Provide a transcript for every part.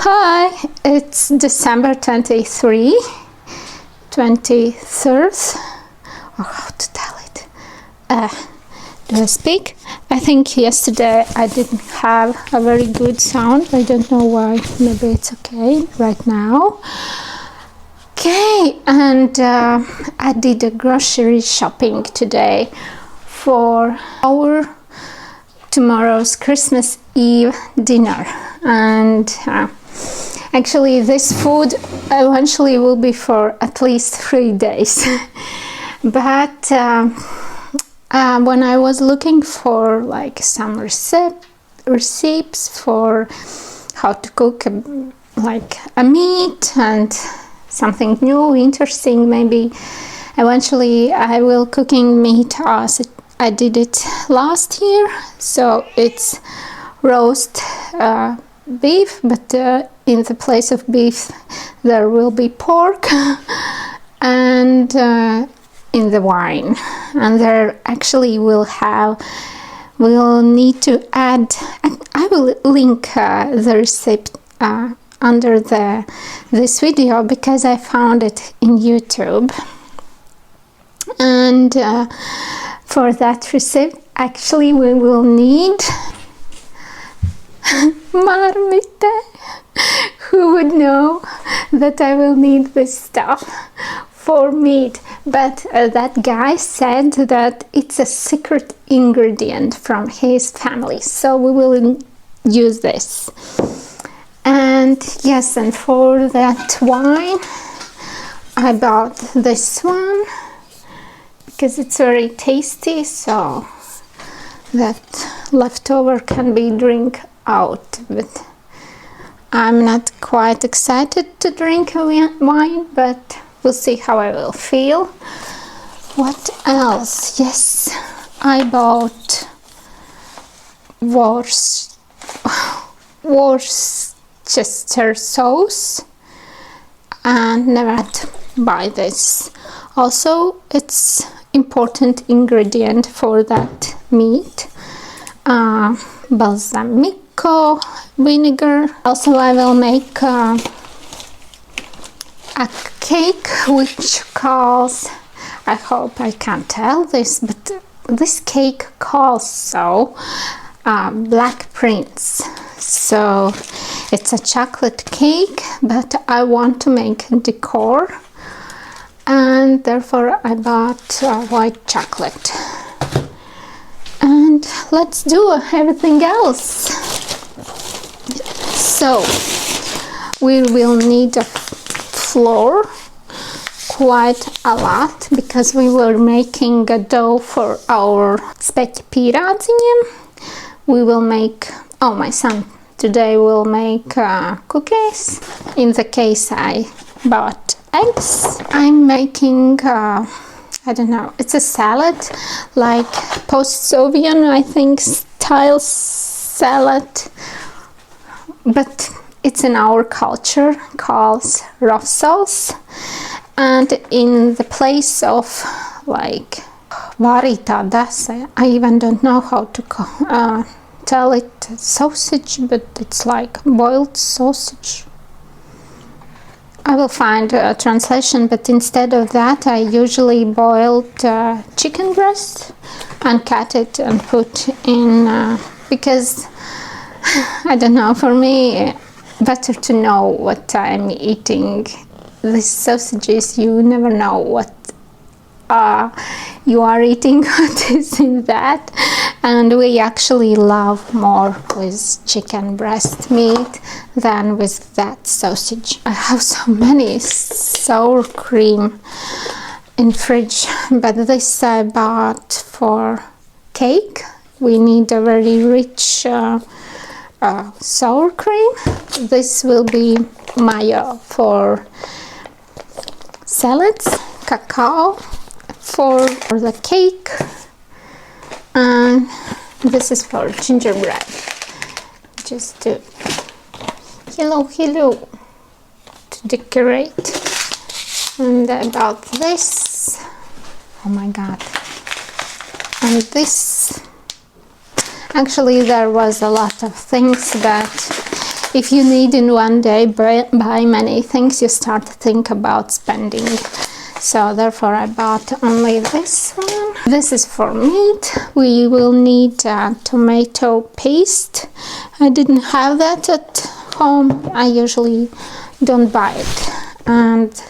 Hi, it's December 23rd. Or how to tell it? Do I speak? I think yesterday I didn't have a very good sound. I don't know why. Maybe it's okay right now. Okay, and I did a grocery shopping today for our tomorrow's Christmas Eve dinner, and actually this food eventually will be for at least 3 days. But when I was looking for like some recipes for how to cook like a meat and something new, interesting, maybe eventually I will cooking meat as I did it last year. So it's roast beef, but in the place of beef there will be pork and in the wine, and there actually we'll need to add, I will link the recipe under this video because I found it in YouTube. And for that recipe actually we will need marmite. Who would know that I will need this stuff for meat? But that guy said that it's a secret ingredient from his family, so we will use this. And yes, and for that wine I bought this one because it's very tasty, so that leftover can be drink out. But I'm not quite excited to drink wine, but we'll see how I will feel. What else? Yes, I bought Worcestershire sauce and never had to buy this. Also, it's important ingredient for that meat. Balsamico vinegar. Also, I will make a cake which calls, I hope I can't tell this, but this cake calls so Black Prince. So it's a chocolate cake, but I want to make a decor, and therefore I bought white chocolate. And let's do everything else. So we will need a flour, quite a lot, because we were making a dough for our speci pīrādziņiem. We will make, my son today will make cookies. In the case I bought eggs. I'm making I don't know, it's a salad, like post-Soviet, I think, style salad, but it's in our culture, called rough sauce. And in the place of like varītā dese, I even don't know how to tell it sausage, but it's like boiled sausage. I will find a translation, but instead of that I usually boiled chicken breast and cut it and put in because I don't know, for me better to know what I'm eating. These sausages, you never know what you are eating, what is in that. And we actually love more with chicken breast meat than with that sausage. I have so many sour cream in fridge, but this I bought for cake. We need a very rich sour cream. This will be mayo for salads, cacao for the cake, and this is for gingerbread. Just to hello to decorate. And about this, oh my god, and this, actually there was a lot of things, but if you need in one day buy many things, you start to think about spending. So therefore I bought only this one. This is for meat. We will need tomato paste. I didn't have that at home. I usually don't buy it. And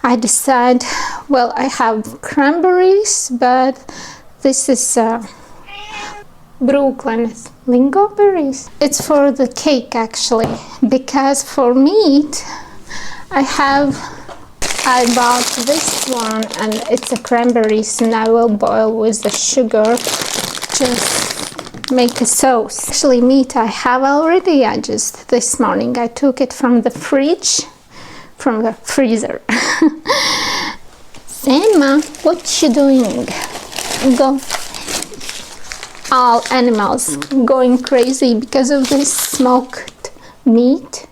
I decide, well, I have cranberries, but this is Brooklyn lingo berries. It's for the cake actually, because for meat I bought this one and it's a cranberries, and I will boil with the sugar, just make a sauce. Actually meat I have already. Just this morning I took it from the fridge, from the freezer. Emma, what you doing? Go. All animals going crazy because of this smoked meat.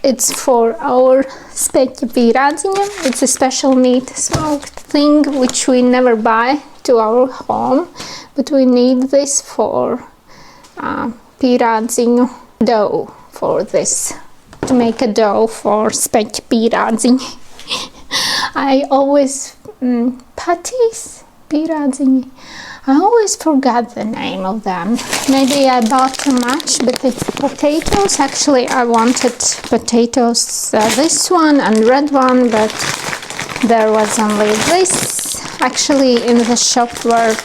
It's for our speķi pīrādziņa. It's a special meat smoked thing which we never buy to our home, but we need this for pīrādziņu dough, for this, to make a dough for speķi pīrādziņi. I always patties, pīrādziņi. I always forgot the name of them. Maybe I bought too much, but it's potatoes. Actually, I wanted potatoes, this one and red one, but there was only this. Actually, in the shop were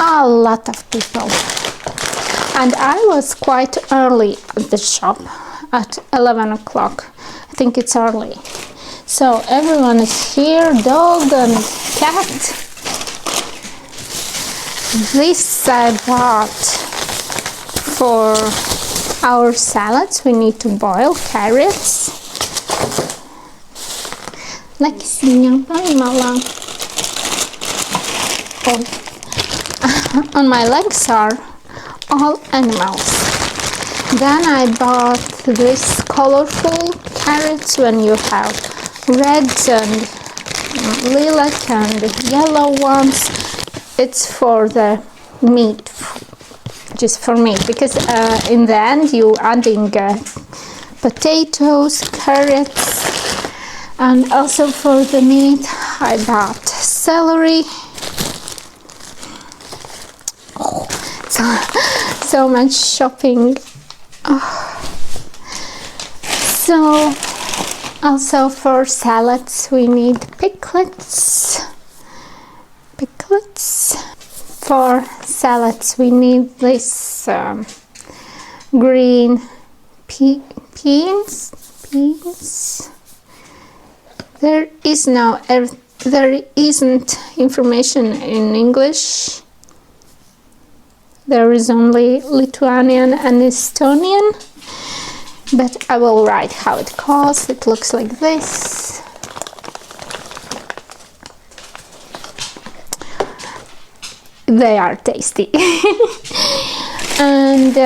a lot of people. And I was quite early at the shop, at 11 o'clock. I think it's early. So everyone is here, dog and cat. This I bought for our salads. We need to boil carrots. On my legs are all animals. Then I bought this colorful carrots when you have red and lilac and yellow ones. It's for the meat, just for meat, because in the end you adding potatoes, carrots, and also for the meat I bought celery. Oh, so much shopping. Oh. So also for salads we need pickles. For salads we need this green peas. There isn't information in English. There is only Lithuanian and Estonian, but I will write how it calls. It looks like this. They are tasty. And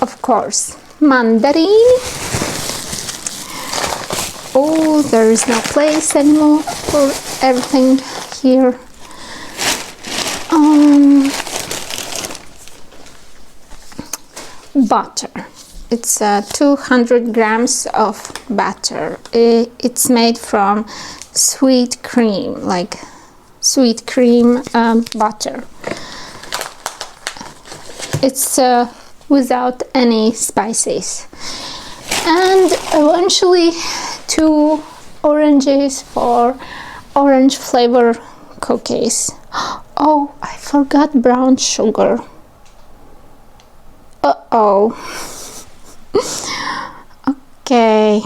of course mandarin. Oh, there is no place anymore for everything here. Butter. It's 200 grams of butter. It's made from sweet cream, like sweet cream butter. It's without any spices. And eventually 2 oranges for orange flavor cookies. Oh, I forgot brown sugar. Uh-oh. Okay.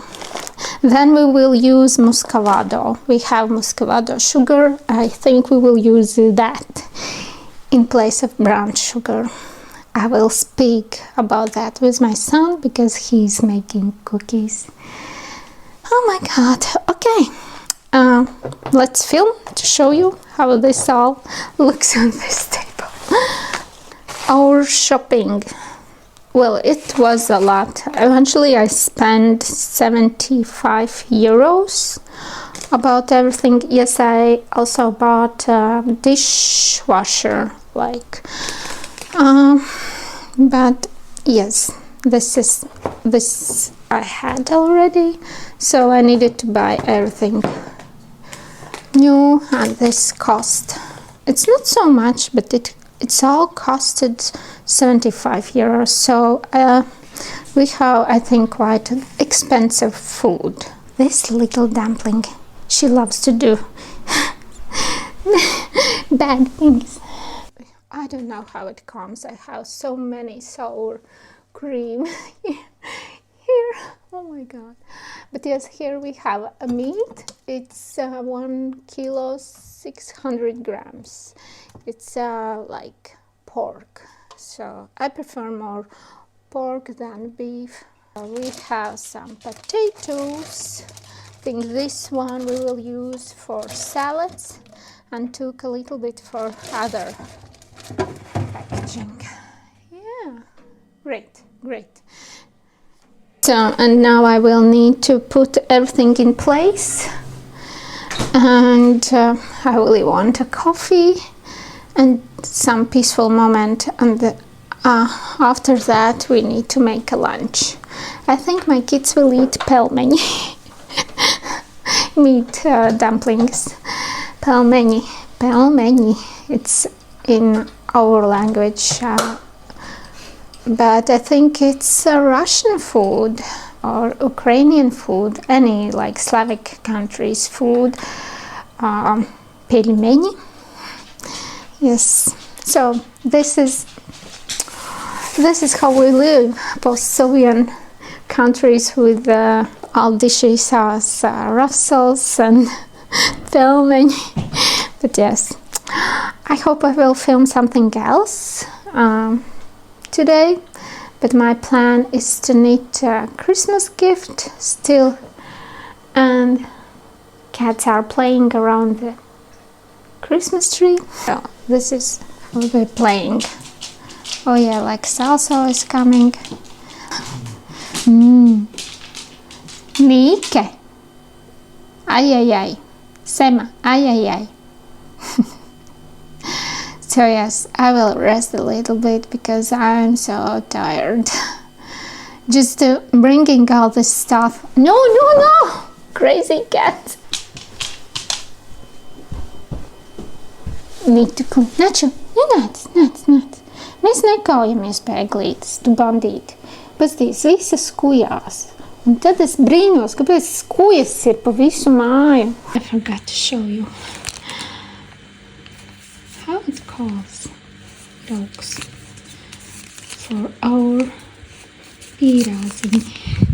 Then we will use muscovado. We have muscovado sugar. I think we will use that in place of brown sugar. I will speak about that with my son because he's making cookies. Oh my god. Okay. Let's film to show you how this all looks on this table. Our shopping. Well, it was a lot. Eventually I spent 75 euros about everything. Yes, I also bought a dishwasher, like. But yes, this I had already, so I needed to buy everything new, and this cost, it's not so much, but it's all costed 75 euros. So we have, I think, quite expensive food. This little dumpling, she loves to do bad things. I don't know how it comes. I have so many sour cream here. Oh my god. But yes, here we have a meat. It's 1 kilo 600 grams. It's like pork, so I prefer more pork than beef. We have some potatoes. I think this one we will use for salads, and took a little bit for other packaging. Yeah, great. So, and now I will need to put everything in place, and I really want a coffee and some peaceful moment, and after that we need to make a lunch. I think my kids will eat pelmeni, meat dumplings. Pelmeni, it's in our language, but I think it's a Russian food or Ukrainian food, any like Slavic countries food. Pelmeni. Yes, so this is how we live, post-Soviet countries, with all dishes as Russells and pelmeni. But yes, I hope I will film something else today, but my plan is to knit a Christmas gift still, and cats are playing around the Christmas tree. So this is what we're playing. Oh yeah, like salsa is coming. Mike. Ay. Sema. Ay. So yes, I will rest a little bit because I'm so tired. Just bringing all this stuff. No! Crazy cat. Need to clean. Naču, nāc. Mēs nekaujamies pie eglītes, tu bandīti. Pasties, visas skujās. Un tad es brīnos, kāpēc skujas ir pa visu māju. I forgot to show you how it calls dogs for our pīrāziņi.